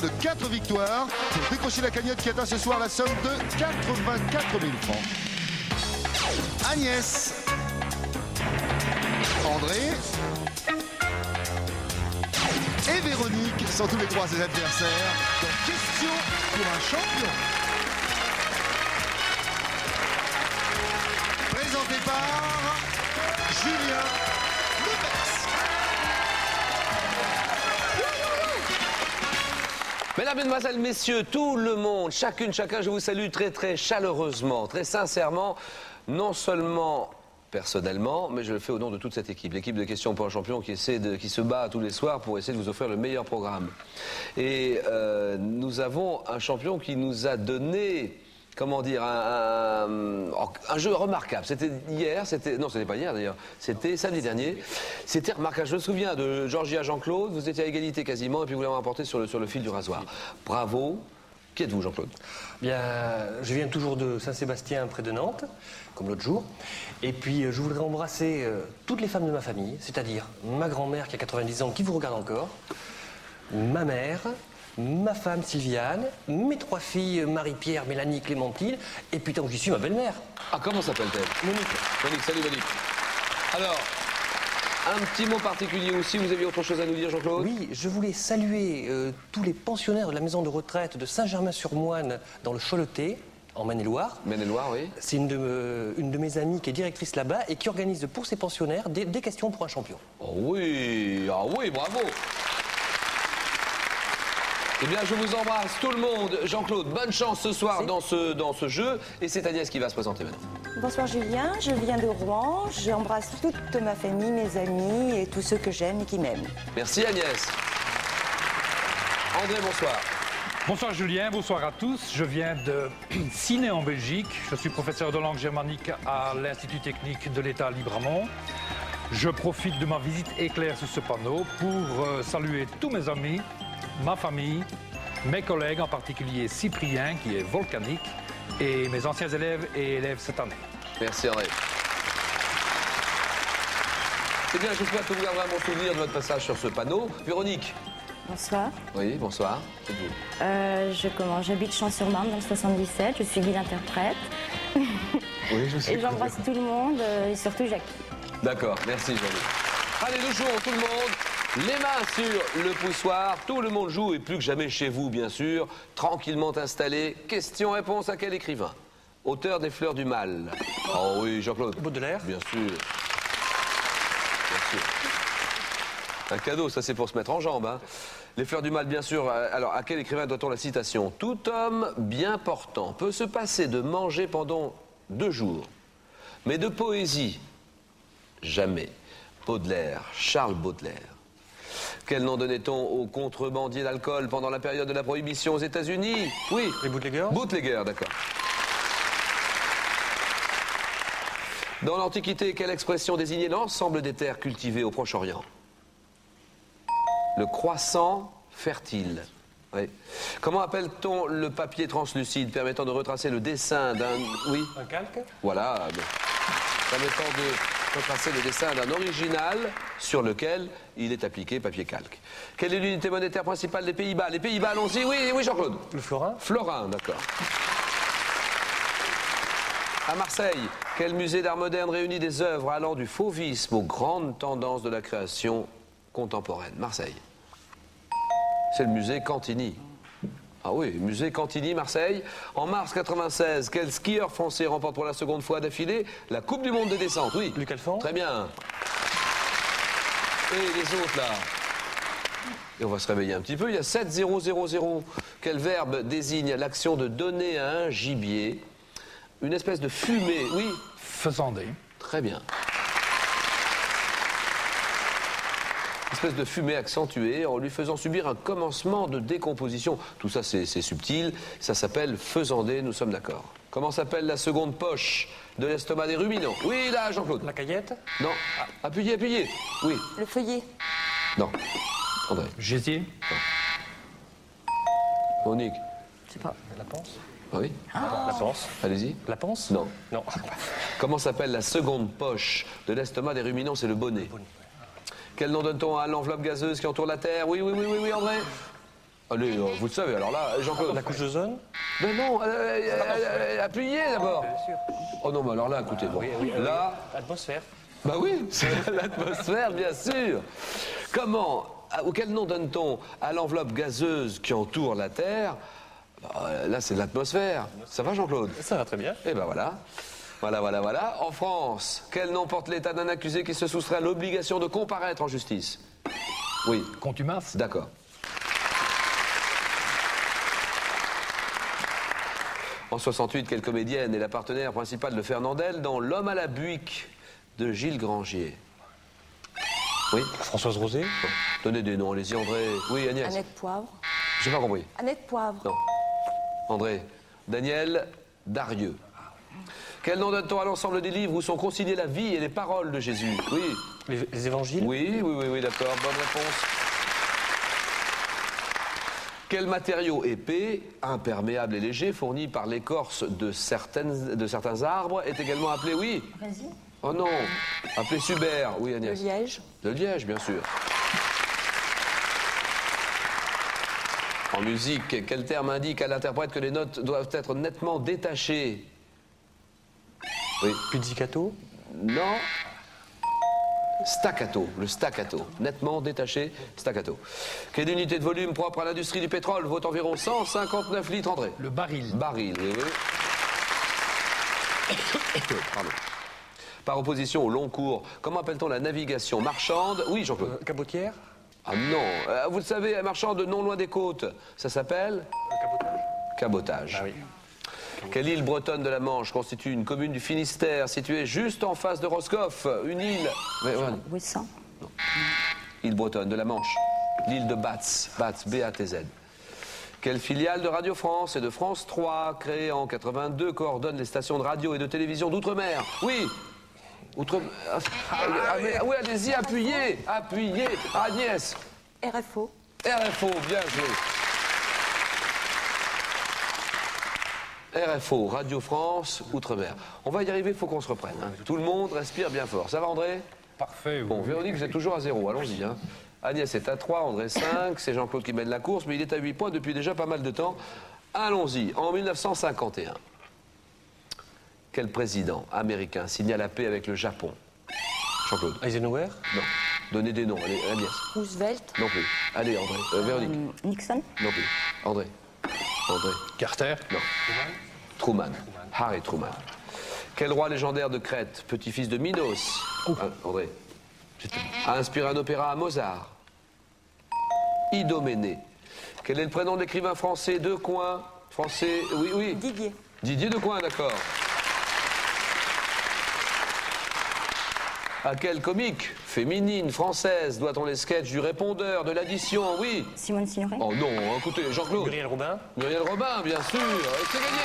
De 4 victoires pour décrocher la cagnotte qui atteint ce soir la somme de 84 000 francs. Agnès, André et Véronique sont tous les trois ses adversaires dans Question pour un champion. Présenté par Julien Lepers. Mesdames, Mesdemoiselles, Messieurs, tout le monde, chacune, chacun, je vous salue très très chaleureusement, très sincèrement, non seulement personnellement, mais je le fais au nom de toute cette équipe, l'équipe de Questions pour un champion qui se bat tous les soirs pour essayer de vous offrir le meilleur programme. Et nous avons un champion qui nous a donné, comment dire, un jeu remarquable. C'était hier, non, c'était pas hier d'ailleurs, c'était samedi dernier. C'était remarquable. Je me souviens de Georgie à Jean-Claude, vous étiez à égalité quasiment, et puis vous l'avez emporté sur le fil du rasoir. Bravo. Qui êtes-vous, Jean-Claude? Bien, je viens toujours de Saint-Sébastien, près de Nantes, comme l'autre jour. Et puis, je voudrais embrasser toutes les femmes de ma famille, c'est-à-dire ma grand-mère qui a 90 ans, qui vous regarde encore, ma mère, ma femme Sylviane, mes 3 filles Marie-Pierre, Mélanie, Clémentine, et puis tant que j'y suis, ma belle-mère. Ah, comment s'appelle-t-elle? Monique. Monique, salut Monique. Alors, un petit mot particulier aussi, vous aviez autre chose à nous dire, Jean-Claude? Oui, je voulais saluer tous les pensionnaires de la maison de retraite de Saint-Germain-sur-Moine, dans le Choletais, en Maine-et-Loire. Maine-et-Loire, oui. C'est une de mes amies qui est directrice là-bas et qui organise pour ses pensionnaires des questions pour un champion. Oh oui, ah oui, bravo. Eh bien, je vous embrasse tout le monde. Jean-Claude, bonne chance ce soir dans ce jeu. Et c'est Agnès qui va se présenter maintenant. Bonsoir Julien, je viens de Rouen. J'embrasse toute ma famille, mes amis et tous ceux que j'aime et qui m'aiment. Merci Agnès. André, bonsoir. Bonsoir Julien, bonsoir à tous. Je viens de Ciney en Belgique. Je suis professeur de langue germanique à l'Institut technique de l'État à Libramont. Je profite de ma visite éclair sur ce panneau pour saluer tous mes amis, ma famille, mes collègues, en particulier Cyprien, qui est volcanique, et mes anciens élèves et élèves cette année. Merci André. C'est bien, j'espère que vous garderez un bon souvenir de votre passage sur ce panneau. Véronique. Bonsoir. Oui, bonsoir. C'est vous. J'habite Champs-sur-Marne dans le 77, je suis guide-interprète. Oui, je sais. Et j'embrasse tout le monde et surtout Jackie. D'accord, merci Jean-Luc. Allez, le jour, tout le monde, les mains sur le poussoir, tout le monde joue et plus que jamais chez vous, bien sûr, tranquillement installé. Question-réponse à quel écrivain? Auteur des Fleurs du Mal. Oh oui, Jean-Claude. Baudelaire. Bien sûr. Bien sûr. Un cadeau, ça c'est pour se mettre en jambe. Hein. Les Fleurs du Mal, bien sûr. Alors, à quel écrivain doit-on la citation? Tout homme bien portant peut se passer de manger pendant 2 jours, mais de poésie, jamais. Baudelaire, Charles Baudelaire. Quel nom donnait-on aux contrebandiers d'alcool pendant la période de la prohibition aux États-Unis? Oui. Les bootleggers. Bootleggers, d'accord. Dans l'Antiquité, quelle expression désignait l'ensemble des terres cultivées au Proche-Orient? Le croissant fertile. Oui. Comment appelle-t-on le papier translucide permettant de retracer le dessin d'un... Oui. Un calque. Voilà. Permettant de retracer le dessin d'un original sur lequel il est appliqué papier calque. Quelle est l'unité monétaire principale des Pays-Bas? Les Pays-Bas, allons-y. Oui, oui, Jean-Claude. Le florin. Florin, d'accord. À Marseille, quel musée d'art moderne réunit des œuvres allant du fauvisme aux grandes tendances de la création contemporaine? Marseille. C'est le musée Cantini. Ah oui, musée Cantini, Marseille. En mars 96, quel skieur français remporte pour la seconde fois d'affilée la Coupe du Monde de descente? Oui. Luc Alphonse. Très bien. Et les autres, là? Et on va se réveiller un petit peu. Il y a 7-0-0-0. Quel verbe désigne l'action de donner à un gibier une espèce de fumée? Oui. Faisander. Très bien. Une espèce de fumée accentuée en lui faisant subir un commencement de décomposition. Tout ça, c'est subtil. Ça s'appelle faisander, nous sommes d'accord. Comment s'appelle la seconde poche de l'estomac des ruminants? Oui, là, Jean-Claude. La caillette. Non. Appuyez, appuyez. Oui. Le feuillet. Non. André. Gésier. Monique. Je sais pas. La panse. Ah oui. La panse. Allez-y. La panse. Non. Non. Comment s'appelle la seconde poche de l'estomac des ruminants? C'est le bonnet. Quel nom donne-t-on à l'enveloppe gazeuse qui entoure la Terre? Oui, oui, oui, oui, oui, André. Allez, vous le savez, alors là, Jean-Claude. La couche d'ozone? Mais non, appuyez d'abord. Bien sûr. Oh non, mais alors là, écoutez, bon. Là, Atmosphère. bah oui, c'est l'atmosphère, bien sûr. Comment, ou quel nom donne-t-on à l'enveloppe gazeuse qui entoure la Terre? Là, c'est l'atmosphère. Ça va, Jean-Claude? Ça va très bien. Eh ben voilà. Voilà. En France, quel nom porte l'état d'un accusé qui se soustrait à l'obligation de comparaître en justice? Oui. Contumace. D'accord. En 68, quelle comédienne est la partenaire principale de Fernandel dans L'homme à la buick de Gilles Grangier? Oui. Françoise Rosé. Bon. Donnez des noms, allez-y, André. Oui, Agnès. Annette Poivre. J'ai pas compris. Annette Poivre. Non. André. Daniel Darieux. Quel nom donne-t-on à l'ensemble des livres où sont consignées la vie et les paroles de Jésus? Oui. Les évangiles. Oui, d'accord. Bonne réponse. Quel matériau épais, imperméable et léger, fourni par l'écorce de certains arbres, est également appelé, oui? Vas-y. Oh non. Appelé Subert. Oui, Le Agnès. liège. Le liège, bien sûr. En musique, quel terme indique à l'interprète que les notes doivent être nettement détachées? Oui. Pizzicato. Non. Staccato, le staccato. Nettement détaché, staccato. Quelle unité de volume propre à l'industrie du pétrole vaut environ 159 litres, André? Le baril. Baril, oui. Pardon. Par opposition au long cours, comment appelle-t-on la navigation marchande? Oui, Jean-Claude. Cabotière. Ah non, vous le savez, marchande non loin des côtes, ça s'appelle? Cabotage. Cabotage. Ah oui. Quelle île bretonne de la Manche constitue une commune du Finistère située juste en face de Roscoff? Une île... Ouessant. Île bretonne de la Manche. L'île de Batz, B-A-T-Z. Quelle filiale de Radio France et de France 3, créée en 82, coordonne les stations de radio et de télévision d'outre-mer? Oui. Oui, allez-y, appuyez. Agnès. RFO. RFO, bien joué. RFO, Radio France, Outre-mer. On va y arriver, il faut qu'on se reprenne. Hein. Tout le monde respire bien fort. Ça va, André? Parfait. Bon, Véronique, vous êtes toujours à 0, allons-y. Hein. Agnès est à 3, André 5, c'est Jean-Claude qui mène la course, mais il est à 8 points depuis déjà pas mal de temps. Allons-y. En 1951, quel président américain signa la paix avec le Japon? Jean-Claude? Eisenhower. Non. Donnez des noms, allez, Agnès. Roosevelt. Non plus. Allez, André. Véronique? Nixon. Non plus. André? Carter. Non. Truman. Harry Truman. Quel roi légendaire de Crète, petit-fils de Minos, André, a inspiré un opéra à Mozart? Idoménée. Quel est le prénom de l'écrivain français Decoing? Français, oui. Didier. Didier Decoing, d'accord. À quelle comique féminine française doit-on les sketchs du répondeur, de l'addition? Oui. Simone Signoret. Oh non, écoutez, Jean-Claude. Muriel Robin. Muriel Robin, bien sûr. C'est gagné.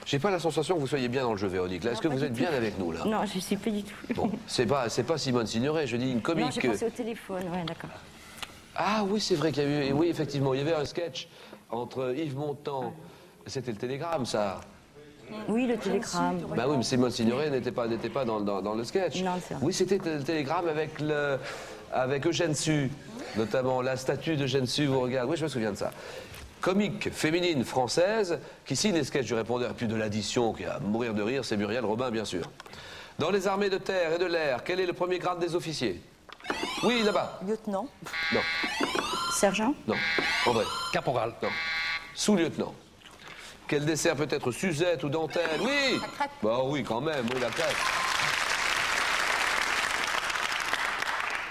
J'ai pas la sensation que vous soyez bien dans le jeu, Véronique. Est-ce que vous êtes bien avec nous, là? Non, je ne suis pas du tout. Bon, c'est pas Simone Signoret, je dis une comique. Non, j'ai pensé au téléphone, ouais, d'accord. Ah oui, c'est vrai qu'il y a eu... Oui, effectivement, il y avait un sketch entre Yves Montand... C'était le Télégramme, ça. Oui, le télégramme. Bah oui, mais Simone Signoret n'était pas dans le sketch. Non, c'est vrai. Oui, c'était le Télégramme avec Eugène Sue, notamment la statue d'Eugène Sue, vous regardez. Oui, je me souviens de ça. Comique féminine française qui signe les sketchs du répondeur et puis de l'addition qui va mourir de rire, c'est Muriel Robin, bien sûr. Dans les armées de terre et de l'air, quel est le premier grade des officiers? Oui, là-bas. Lieutenant. Non. Sergent. Non. André. Caporal. Non. Sous-lieutenant. Quel dessert peut être Suzette ou dentelle? Oui. La crêpe. Bah oui, quand même, oui, la crêpe.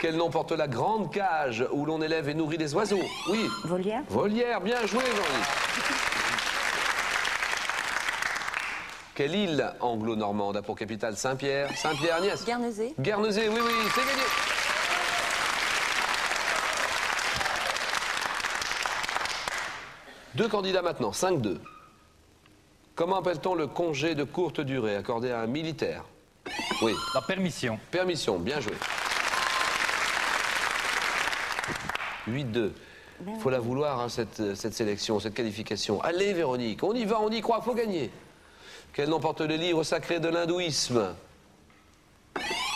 Quel nom porte la grande cage où l'on élève et nourrit les oiseaux? Oui. Volière. Volière, bien joué, Jean-Yves. Quelle île anglo-normande a pour capitale Saint-Pierre? Saint-Pierre, Agnès. Guernesey. Guernesey, oui, c'est gagné. Deux candidats maintenant, 5-2. Comment appelle-t-on le congé de courte durée accordé à un militaire? Oui. La permission. Permission, bien joué. 8-2. Il faut la vouloir, hein, cette sélection, cette qualification. Allez, Véronique, on y va, on y croit, faut gagner. Quel nom porte le livre sacré de l'hindouisme?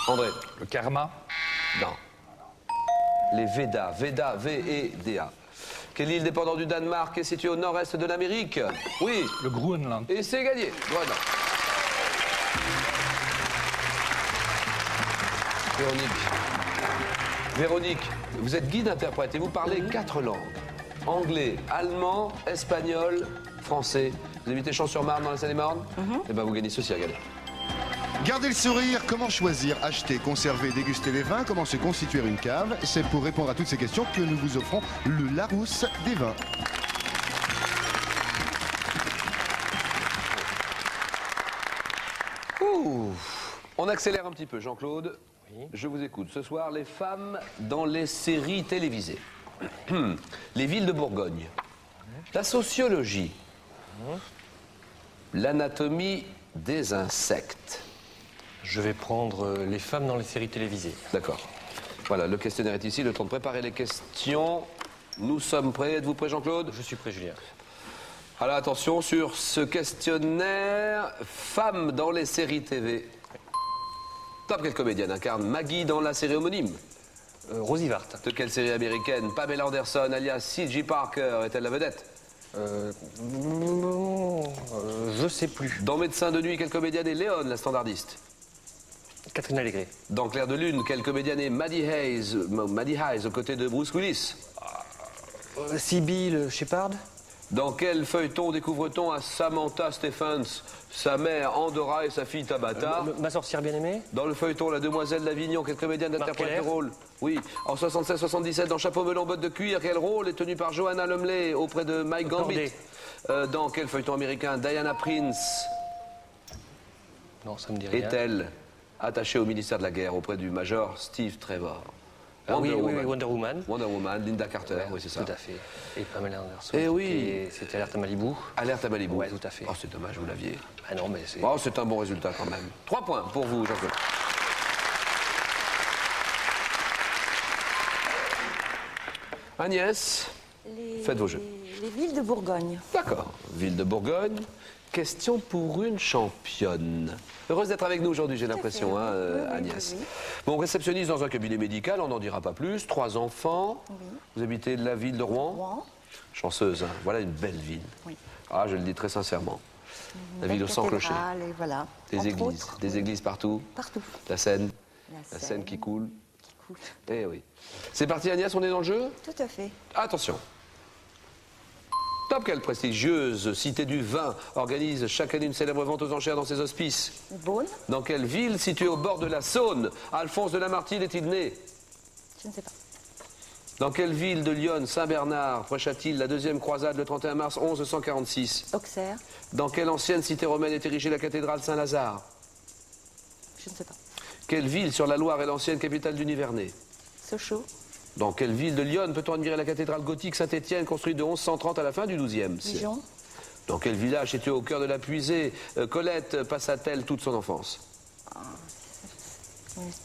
André. Le karma. Non. Les Védas. Védas, V-E-D-A. Quelle île dépendant du Danemark est située au nord-est de l'Amérique? Oui. Le Groenland. Et c'est gagné. Voilà. Véronique, vous êtes guide-interprète et vous parlez 4 langues. Anglais, allemand, espagnol, français. Vous habitez Champs-sur-Marne dans la Seine-et-Marne? Eh bien, vous gagnez ceci à gagner. Gardez le sourire, comment choisir, acheter, conserver, déguster les vins, comment se constituer une cave? C'est pour répondre à toutes ces questions que nous vous offrons le Larousse des vins. Ouh. On accélère un petit peu, Jean-Claude. Oui. Je vous écoute. Ce soir, les femmes dans les séries télévisées. Les villes de Bourgogne. La sociologie. L'anatomie des insectes. Je vais prendre les femmes dans les séries télévisées. D'accord. Voilà, le questionnaire est ici. Le temps de préparer les questions. Nous sommes prêts. Êtes-vous prêt, Jean-Claude? Je suis prêt, Julien. Alors attention sur ce questionnaire. Femmes dans les séries TV. Top, quelle comédienne incarne Maggie dans la série homonyme? Rosie Vart. De quelle série américaine Pamela Anderson, alias C.J. Parker, est-elle la vedette? Je sais plus. Dans Médecin de nuit, quelle comédienne est Léon, la standardiste? Catherine Allégret. Dans Clair de lune, quelle comédienne est Maddie Hayes aux côtés de Bruce Willis? Sybil Shepard. Dans quel feuilleton découvre-t-on à Samantha Stephens, sa mère Andorra et sa fille Tabata? Ma sorcière bien-aimée. Dans le feuilleton La Demoiselle d'Avignon, quelle comédienne interprète le rôle? Oui. En 76-77, dans Chapeau melon, bottes de cuir, quel rôle est tenu par Joanna Lumley auprès de Mike Gambit? Dans quel feuilleton américain Diana Prince Non, ça me dit rien. est-elle attachée au ministère de la Guerre auprès du major Steve Trevor? Oui, Wonder Woman. Wonder Woman, Linda Carter, oui, c'est ça. Tout à fait. Et Pamela Anderson. Eh oui. C'était Alerte à Malibu. Alerte à Malibu. Ouais, tout à fait. Oh, c'est dommage, vous l'aviez. Ah non, mais c'est... Oh, c'est un bon résultat quand même. 3 points pour vous, Jean-Claude. Agnès, faites vos jeux. Les villes de Bourgogne. D'accord. Ville de Bourgogne. Question pour une championne. Heureuse d'être avec nous aujourd'hui, j'ai l'impression, hein, Agnès. Oui. Bon, réceptionniste dans un cabinet médical, on n'en dira pas plus. 3 enfants. Oui. Vous habitez la ville de Rouen. Rouen. Chanceuse, hein. Voilà une belle ville. Oui. Ah, je le dis très sincèrement. La ville Belle au sans clocher. cathédrale, et voilà. Des Entre églises. autres, Des églises partout. Partout. La Seine. La La Seine qui coule. Qui coule. Eh oui. C'est parti, Agnès, on est dans le jeu? Tout à fait. Attention. Top, quelle prestigieuse cité du vin organise chaque année une célèbre vente aux enchères dans ses hospices? Beaune. Dans quelle ville située au bord de la Saône Alphonse de Lamartine est-il né? Je ne sais pas. Dans quelle ville de Lyon Saint-Bernard prêcha-t-il la deuxième croisade le 31 mars 1146? Auxerre. Dans quelle ancienne cité romaine est érigée la cathédrale Saint-Lazare? Je ne sais pas. Quelle ville sur la Loire est l'ancienne capitale du Nivernais? Sochaux. Dans quelle ville de Lyon peut-on admirer la cathédrale gothique Saint-Étienne construite de 1130 à la fin du XIIe siècle? Dijon. Dans quel village situé au cœur de la Puisée Colette passa-t-elle toute son enfance?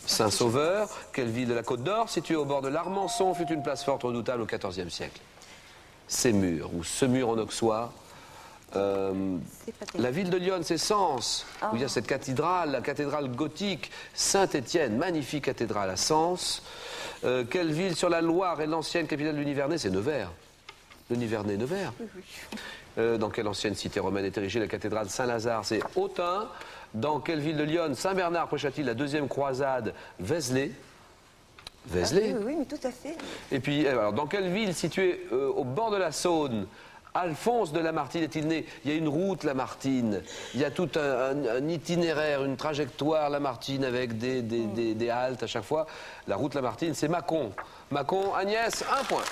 Saint-Sauveur. Quelle ville de la Côte d'Or située au bord de l'Armançon fut une place forte redoutable au XIVe siècle? Sémur ou Semur en auxois. C'est pas terrible. La ville de Lyon, c'est Sens, où il y a cette cathédrale, la cathédrale gothique Saint-Étienne, magnifique cathédrale à Sens. Quelle ville sur la Loire est l'ancienne capitale du Nivernais? C'est Nevers. Le Nivernais, Nevers. Dans quelle ancienne cité romaine est érigée la cathédrale Saint-Lazare? C'est Autun. Dans quelle ville de Lyon Saint-Bernard prêcha-t-il la deuxième croisade? Vézelay. Vézelay. Oui, mais tout à fait. Et puis, alors, dans quelle ville située au bord de la Saône Alphonse de Lamartine est-il né? Il y a une route Lamartine, il y a tout un itinéraire, une trajectoire Lamartine avec des haltes à chaque fois. La route Lamartine, c'est Mâcon. Mâcon, Agnès, 1 point.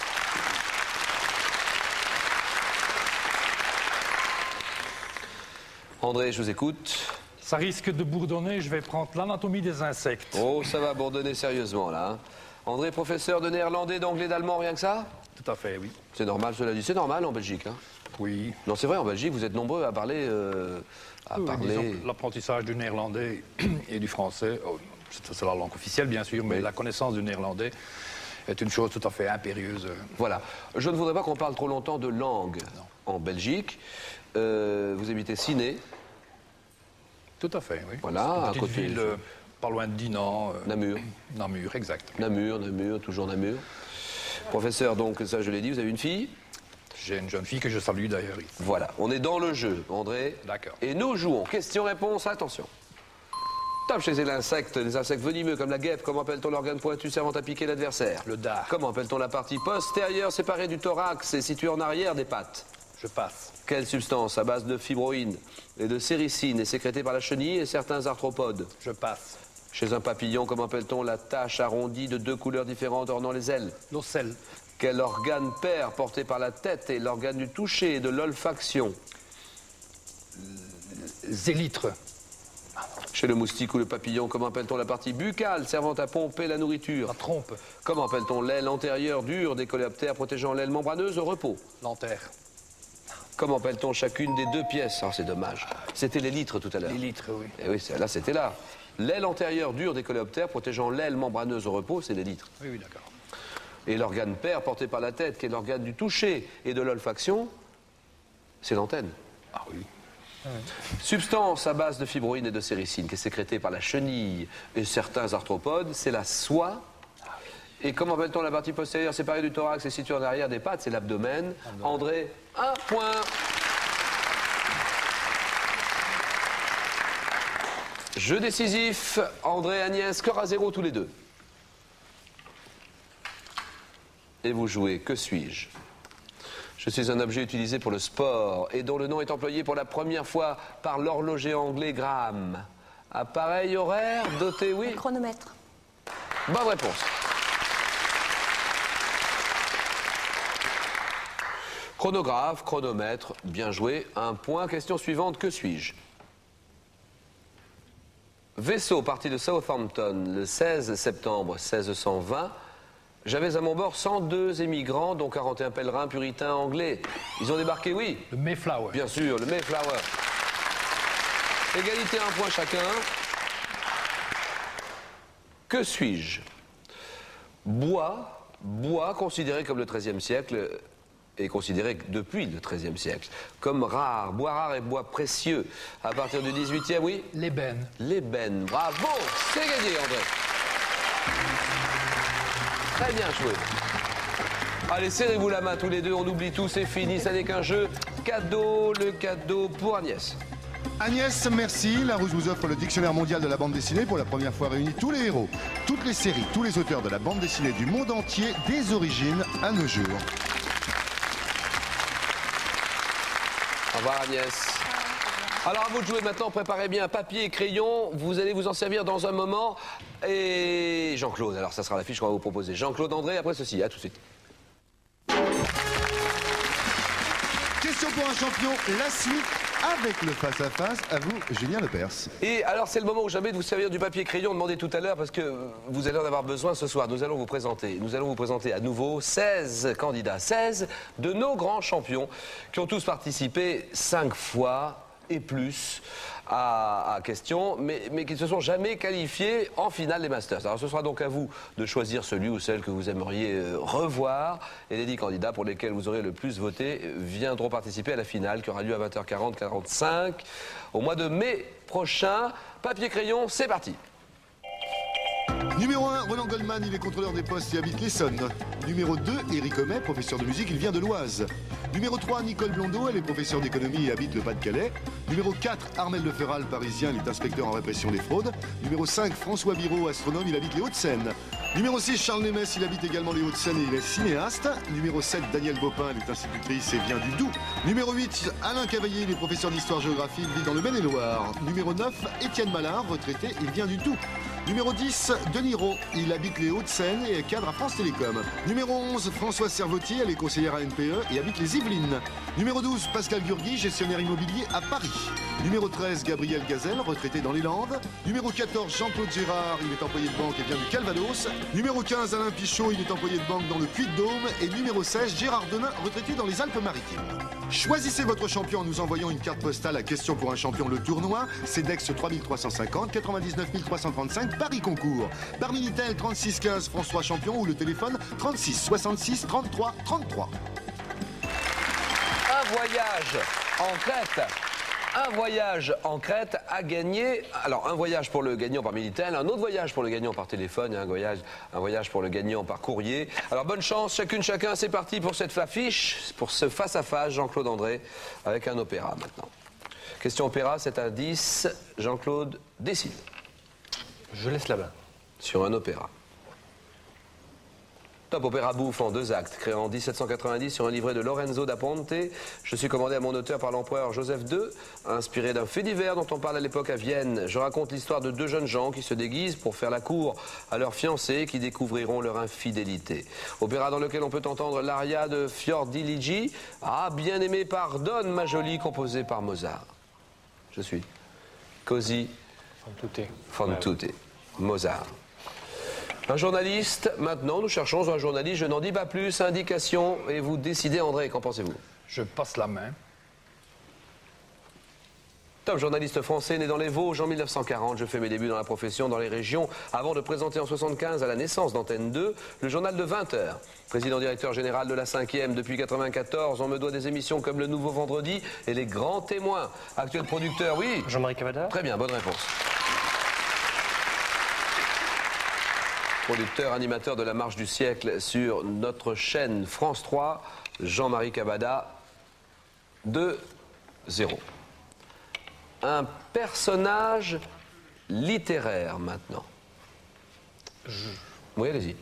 André, je vous écoute. Ça risque de bourdonner, je vais prendre l'anatomie des insectes. Oh, ça va bourdonner sérieusement là. Hein. André, professeur de néerlandais, d'anglais, d'allemand, rien que ça? Tout à fait, oui. C'est normal, cela dit. C'est normal en Belgique. Hein. Oui. Non, c'est vrai, en Belgique, vous êtes nombreux à parler. Disons, l'apprentissage du néerlandais et du français, c'est la langue officielle bien sûr, mais Oui. la connaissance du néerlandais est une chose tout à fait impérieuse. Voilà. Je ne voudrais pas qu'on parle trop longtemps de langue en Belgique. Vous habitez Ciné. Tout à fait, oui. Voilà, C'est à une petite côté ville pas loin de Dinan. Namur. Namur, exact. Namur, toujours Namur. Professeur, donc ça je l'ai dit, vous avez une fille? J'ai une jeune fille que je salue d'ailleurs. Voilà, on est dans le jeu, André. D'accord. Et nous jouons. Question-réponse, attention. Top chez les insectes venimeux comme la guêpe. Comment appelle-t-on l'organe pointu servant à piquer l'adversaire? Le dard. Comment appelle-t-on la partie postérieure séparée du thorax et située en arrière des pattes? Je passe. Quelle substance à base de fibroïne et de séricine est sécrétée par la chenille et certains arthropodes? Je passe. Chez un papillon, comment appelle-t-on la tache arrondie de 2 couleurs différentes ornant les ailes? L'ocelle. Quel organe pair porté par la tête est l'organe du toucher et de l'olfaction? Zélitre. Chez le moustique ou le papillon, comment appelle-t-on la partie buccale servant à pomper la nourriture? La trompe. Comment appelle-t-on l'aile antérieure dure des coléoptères protégeant l'aile membraneuse au repos? L'enterre. Comment appelle-t-on chacune des 2 pièces? Oh, c'est dommage. C'était les litres tout à l'heure. Les litres, oui. Eh oui, là, c'était là. L'aile antérieure dure des coléoptères protégeant l'aile membraneuse au repos, c'est les litres. Oui, d'accord. Et l'organe pair porté par la tête, qui est l'organe du toucher et de l'olfaction, c'est l'antenne. Ah oui. Substance à base de fibroïne et de séricine qui est sécrétée par la chenille et certains arthropodes, c'est la soie. Et comment appelle-t-on la partie postérieure séparée du thorax et située en arrière des pattes? C'est l'abdomen. André, 1 point. Jeu décisif, André et Agnès, score à 0 tous les deux. Et vous jouez, que suis-je? Je suis un objet utilisé pour le sport et dont le nom est employé pour la première fois par l'horloger anglais Graham. Appareil horaire doté, oui? Le chronomètre. Bonne réponse. Chronographe, chronomètre, bien joué. 1 point. Question suivante, que suis-je? Vaisseau parti de Southampton le 16 septembre 1620. J'avais à mon bord 102 émigrants, dont 41 pèlerins puritains anglais. Ils ont débarqué, oui? Le Mayflower. Bien sûr, le Mayflower. Égalité, 1 point chacun. Que suis-je? Bois, considéré comme le XIIIe siècle, est considéré depuis le XIIIe siècle comme rare, bois rare et bois précieux. À partir du XVIIIe, oui? L'ébène. L'ébène. Bravo, c'est gagné, André. Très bien joué. Allez, serrez-vous la main tous les deux, on oublie tout, c'est fini, ça n'est qu'un jeu. Cadeau, le cadeau pour Agnès. Agnès, merci. Larousse vous offre le dictionnaire mondial de la bande dessinée. Pour la première fois réunis tous les héros, toutes les séries, tous les auteurs de la bande dessinée du monde entier, des origines à nos jours. Au revoir Agnès. Alors à vous de jouer maintenant, préparez bien papier et crayon, vous allez vous en servir dans un moment. Et Jean-Claude, alors ça sera la fiche qu'on va vous proposer. Jean-Claude André, après ceci, à tout de suite. Question pour un champion, la suite avec le face-à-face. À vous, Julien Lepers. Et alors c'est le moment ou jamais de vous servir du papier et crayon, demandé tout à l'heure, parce que vous allez en avoir besoin ce soir. Nous allons vous présenter à nouveau 16 candidats, 16 de nos grands champions qui ont tous participé 5 fois et plus à question, mais qui ne se sont jamais qualifiés en finale des Masters. Alors ce sera donc à vous de choisir celui ou celle que vous aimeriez revoir, et les 10 candidats pour lesquels vous aurez le plus voté viendront participer à la finale qui aura lieu à 20h40-45 au mois de mai prochain. Papier-crayon, c'est parti. Numéro 1, Roland Goldman, il est contrôleur des postes et habite l'Essonne. Numéro 2, Éric Homais, professeur de musique, il vient de l'Oise. Numéro 3, Nicole Blondeau, elle est professeure d'économie et habite le Pas-de-Calais. Numéro 4, Armel Leferral, parisien, il est inspecteur en répression des fraudes. Numéro 5, François Biraud, astronome, il habite les Hauts-de-Seine. Numéro 6, Charles Nemes, il habite également les Hauts-de-Seine et il est cinéaste. Numéro 7, Danielle Bopin, elle est institutrice et vient du Doubs. Numéro 8, Alain Cavaillé, il est professeur d'histoire-géographie, il vit dans le Maine-et-Loire. Numéro 9, Étienne Malin, retraité, il vient du Doubs. Numéro 10, Denis Roux, il habite les Hauts-de-Seine et est cadre à France Télécom. Numéro 11, Françoise Servotier, elle est conseillère à NPE et habite les Yvelines. Numéro 12, Pascal Gurgui, gestionnaire immobilier à Paris. Numéro 13, Gabriel Gazelle, retraité dans les Landes. Numéro 14, Jean-Claude Gérard, il est employé de banque et vient du Calvados. Numéro 15, Alain Pichot, il est employé de banque dans le Puy-de-Dôme. Et numéro 16, Gérard Denain, retraité dans les Alpes-Maritimes. Choisissez votre champion en nous envoyant une carte postale à Question pour un champion, le tournoi. CEDEX 3350 99 335 Paris Concours. Par Minitel 36 15 François Champion ou le téléphone 36 66 33 33. Un voyage en Crète Un voyage en Crète à gagner. Alors, un voyage pour le gagnant par Minitel, un autre voyage pour le gagnant par téléphone et un voyage pour le gagnant par courrier. Alors, bonne chance, chacune, chacun. C'est parti pour cette affiche, pour ce face-à-face, Jean-Claude André, avec un opéra maintenant. Question opéra, c'est un 10. Jean-Claude décide. Je laisse la main. Sur un opéra. Top opéra bouffe en 2 actes, créé en 1790 sur un livret de Lorenzo da Ponte. Je suis commandé à mon auteur par l'empereur Joseph II, inspiré d'un fait divers dont on parle à l'époque à Vienne. Je raconte l'histoire de 2 jeunes gens qui se déguisent pour faire la cour à leurs fiancés qui découvriront leur infidélité. Opéra dans lequel on peut entendre l'aria de Fiordiligi, bien aimé par Don Majoli, composé par Mozart. Je suis Così fan tutte. Mozart. Un journaliste, maintenant, nous cherchons un journaliste, je n'en dis pas plus, indication, et vous décidez, André, qu'en pensez-vous? Je passe la main. Top journaliste français, né dans les Vosges en 1940, je fais mes débuts dans la profession dans les régions, avant de présenter en 75 à la naissance d'Antenne 2, le journal de 20 heures. Président directeur général de la 5e depuis 94, on me doit des émissions comme Le Nouveau Vendredi et Les Grands Témoins. Actuel producteur, oui. Jean-Marie Cavada. Très bien, bonne réponse. Producteur, animateur de la Marche du siècle sur notre chaîne France 3, Jean-Marie Cavada, 2-0. Un personnage littéraire maintenant. Oui, allez-y.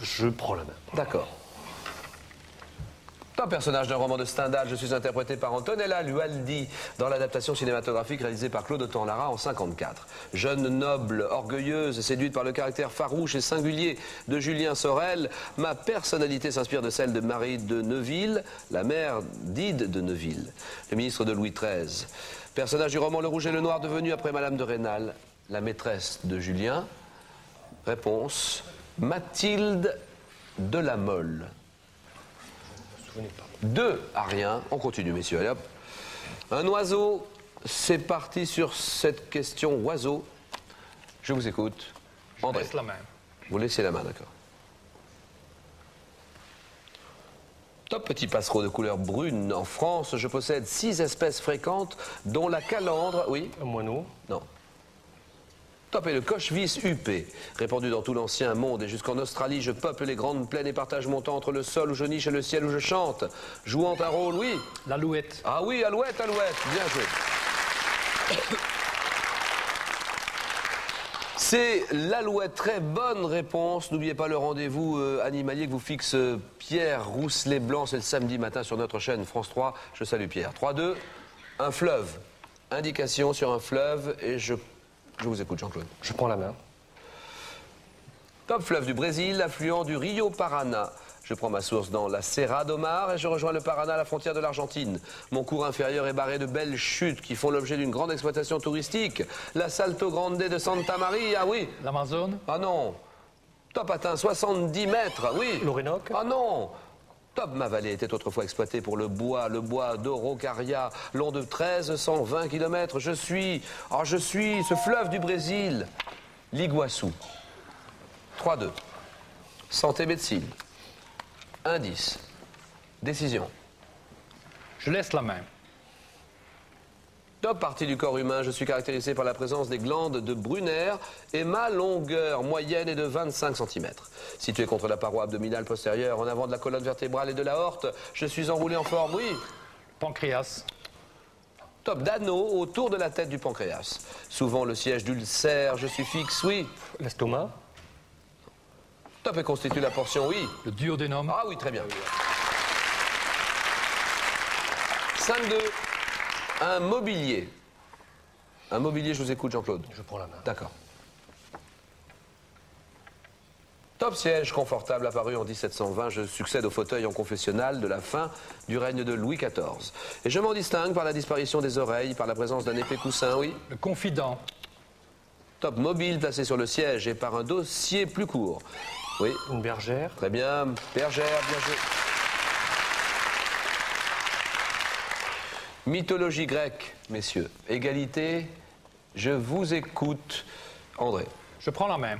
Je prends la main. D'accord. Un personnage d'un roman de Stendhal, je suis interprété par Antonella Lualdi dans l'adaptation cinématographique réalisée par Claude Autant-Lara en 1954. Jeune, noble, orgueilleuse, séduite par le caractère farouche et singulier de Julien Sorel, ma personnalité s'inspire de celle de Marie de Neuville, la mère d'Ide de Neuville, le ministre de Louis XIII. Personnage du roman Le Rouge et le Noir devenu après Madame de Rênal, la maîtresse de Julien. Réponse, Mathilde de la Mole. 2 à rien. On continue, messieurs. Allez, hop. Un oiseau, c'est parti sur cette question oiseau. Je vous écoute. Je André. laisse la main. Vous laissez la main, d'accord. Top petit passereau de couleur brune. En France, je possède 6 espèces fréquentes, dont la calandre. Oui. Un moineau. Non. Top et le coche-vis huppé. Répandu dans tout l'ancien monde et jusqu'en Australie, je peuple les grandes plaines et partage mon temps entre le sol où je niche et le ciel où je chante. Jouant un rôle, oui. L'alouette. Ah oui, alouette, alouette. Bien joué. C'est l'alouette. Très bonne réponse. N'oubliez pas le rendez-vous animalier que vous fixe Pierre Rousselet-Blanc. C'est le samedi matin sur notre chaîne France 3. Je salue Pierre. 3-2. Un fleuve. Indication sur un fleuve et je vous écoute, Jean-Claude. Je prends la main. Top fleuve du Brésil, affluent du Rio Paraná. Je prends ma source dans la Serra do Mar et je rejoins le Paraná à la frontière de l'Argentine. Mon cours inférieur est barré de belles chutes qui font l'objet d'une grande exploitation touristique. La Salto Grande de Santa Maria, oui. L'Amazone. Ah non. Top atteint 70 mètres, oui. L'Orénoque. Ah non. Top, ma vallée était autrefois exploitée pour le bois d'Araucaria, long de 1320 km. Je suis ce fleuve du Brésil, l'Iguaçu. 3-2. Santé médecine. Indice. Décision. Je laisse la main. Top partie du corps humain, je suis caractérisé par la présence des glandes de Brunner et ma longueur moyenne est de 25 cm. Situé contre la paroi abdominale postérieure, en avant de la colonne vertébrale et de l'aorte, je suis enroulé en forme, oui. Pancréas. Top d'anneau autour de la tête du pancréas. Souvent le siège d'ulcère, je suis fixe, oui. L'estomac. Top et constitue la portion, oui. Le duodénum. Ah oui, très bien. 5-2. Un mobilier. Un mobilier, je vous écoute, Jean-Claude. Je prends la main. D'accord. Top siège confortable apparu en 1720, je succède au fauteuil en confessionnal de la fin du règne de Louis XIV. Et je m'en distingue par la disparition des oreilles, par la présence d'un épais coussin, oui. Le confident. Top mobile placé sur le siège et par un dossier plus court. Oui. Une bergère. Très bien. Bergère, bien joué. Mythologie grecque, messieurs. Égalité, je vous écoute. André. Je prends la main.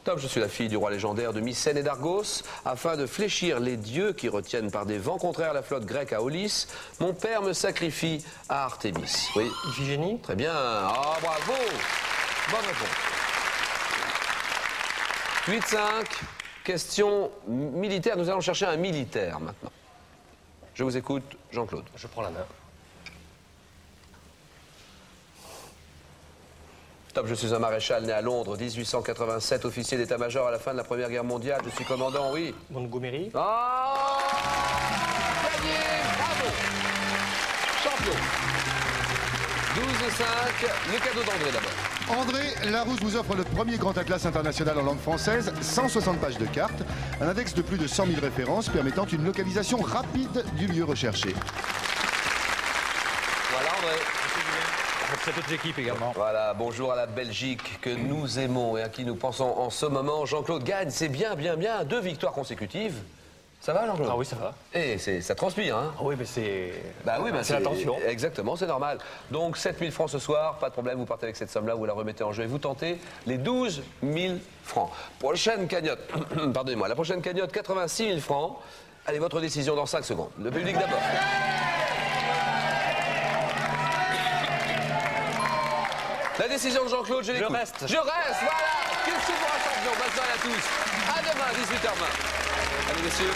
Top, je suis la fille du roi légendaire de Mycène et d'Argos. Afin de fléchir les dieux qui retiennent par des vents contraires la flotte grecque à Aulis, mon père me sacrifie à Artémis. Oui. Iphigénie? Très bien. Ah, bravo. Bonne réponse. 8-5. Question militaire. Nous allons chercher un militaire maintenant. Je vous écoute, Jean-Claude. Je prends la main. Top, je suis un maréchal né à Londres, 1887, officier d'état-major à la fin de la Première Guerre mondiale. Je suis commandant, oui. Montgomery? Oh, gagné. Bravo. Champion. 12-5. Le cadeau d'André d'abord. André Larousse vous offre le premier grand atlas international en langue française, 160 pages de cartes, un index de plus de 100 000 références permettant une localisation rapide du lieu recherché. Voilà, André. C'est toute l'équipe également. Voilà, bonjour à la Belgique que nous aimons et à qui nous pensons en ce moment. Jean-Claude gagne, c'est bien, bien, bien. 2 victoires consécutives. Ça va, Jean-Claude? Ah oui, ça va. Et ça transpire, hein? Ah oui, mais c'est... Bah oui, bah c'est l'attention. Exactement, c'est normal. Donc 7 000 francs ce soir, pas de problème, vous partez avec cette somme-là, vous la remettez en jeu et vous tentez les 12 000 francs. Prochaine cagnotte, pardonnez-moi, la prochaine cagnotte, 86 000 francs. Allez, votre décision dans 5 secondes. Le public d'abord. La décision de Jean-Claude, je l'écoute. Je reste. Je reste, voilà. Question pour un champion. Bonne soirée à tous. À demain, 18h20. Allez, messieurs.